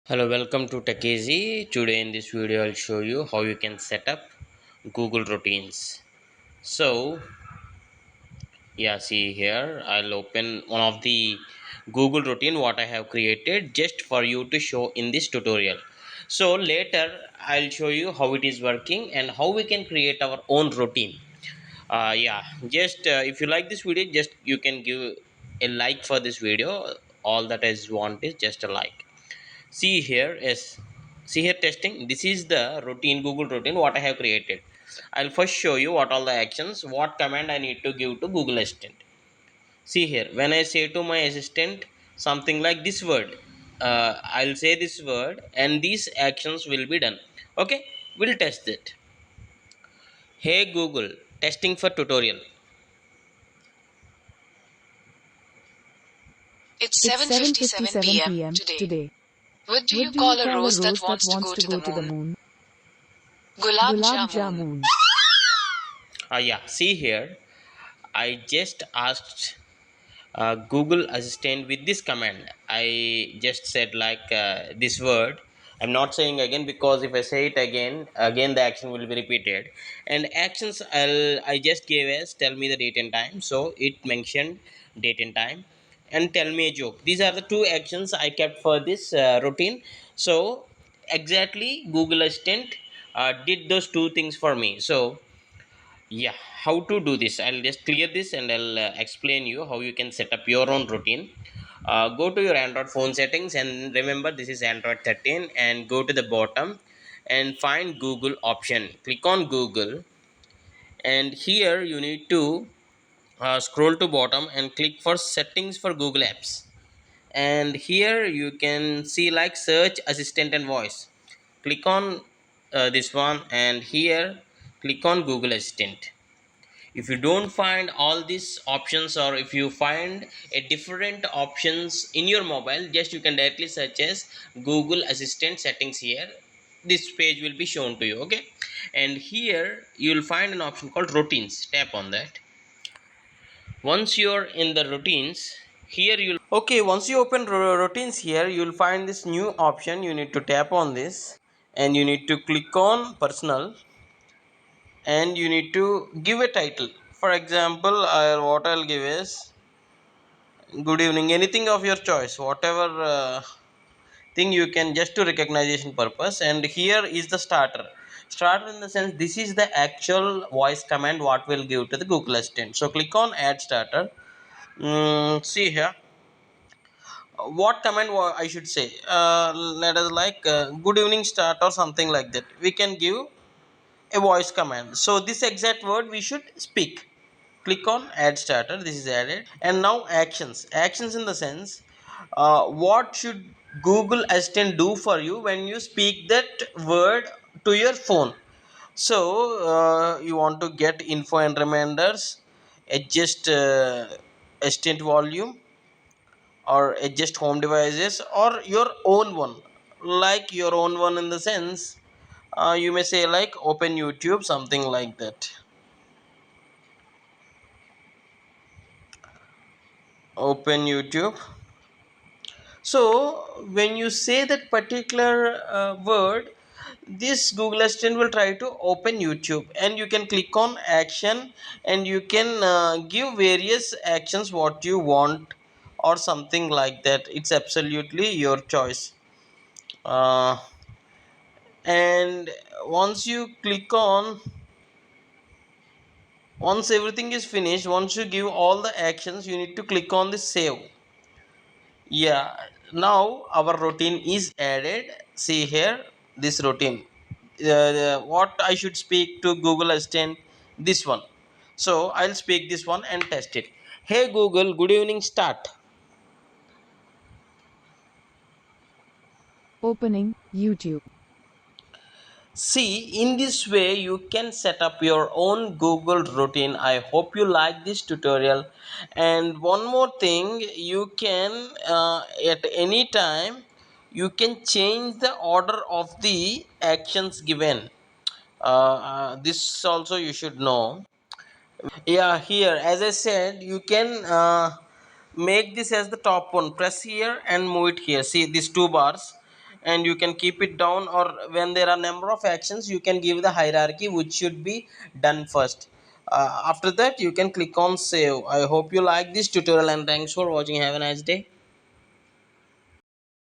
Hello, welcome to TechEasy. Today in this video, I'll show you how you can set up Google routines. So, yeah, see here, I'll open one of the Google routine what I have created just for you to show in this tutorial. So later, I'll show you how it is working and how we can create our own routine. Yeah, just if you like this video, just you can give a like for this video. All that I want is just a like. See here, yes, see here, testing. This is the routine, Google routine what I have created. I'll first show you what all the actions, what command I need to give to Google Assistant. See here, when I say to my assistant something like this word, I'll say this word and these actions will be done. Okay, we'll test it. Hey Google, testing for tutorial. It's It's 7:57 7:57 p.m. p.m. today. today. What do What you do you call a call a rose that rose that wants to wants go to to the go to the moon? moon? Gulab Gulab jamun. jamun. Yeah, see here, I just asked Google Assistant with this command. I just said like this word. I'm not saying again because if I say it again the action will be repeated. And actions I just gave as tell me the date and time. So it mentioned date and time and tell me a joke. These are the two actions I kept for this routine. So exactly Google Assistant did those two things for me. So yeah, how to do this, I'll just clear this and I'll explain you how you can set up your own routine. Go to your Android phone settings and remember this is Android 13 and go to the bottom and find Google option. Click on Google and here you need to scroll to bottom and click for settings for Google Apps. And here you can see like search assistant and voice. Click on this one and here click on Google Assistant. If you don't find all these options or if you find a different options in your mobile, just you can directly search as Google Assistant settings here. This page will be shown to you. Okay, and here you will find an option called routines. Tap on that. Once you're in the routines, here you'll okay, once you open routines, here you'll find this new option. You need to tap on this and you need to click on personal and you need to give a title. For example, what I'll give is good evening, anything of your choice, whatever thing you can, just to recognition purpose. And here is the starter in the sense this is the actual voice command what will give to the Google Assistant. So click on add starter. See here, what command I should say, let us like good evening start or something like that, we can give a voice command. So this exact word we should speak. Click on add starter, this is added. And now actions in the sense, what should Google Assistant do for you when you speak that word to your phone. So you want to get info and reminders, adjust assistant volume, or adjust home devices, or your own one, like your own one in the sense, you may say like open YouTube, something like that. Open YouTube. So when you say that particular word, this Google Assistant will try to open YouTube and you can click on action and you can give various actions what you want or something like that. It's absolutely your choice. uh, and once you click on, once everything is finished, once you give all the actions, you need to click on the save. Yeah, now our routine is added. See here, this routine. What I should speak to Google Assistant, this one. So I'll speak this one and test it. Hey Google, good evening. Start. Opening YouTube. See, in this way you can set up your own Google routine. I hope you like this tutorial. And one more thing, you can at any time you can change the order of the actions given. This also you should know. Yeah, here as I said, you can make this as the top one. Press here and move it here. See these two bars, and you can keep it down, or when there are number of actions you can give the hierarchy which should be done first. After that you can click on save. I hope you like this tutorial and thanks for watching. Have a nice day.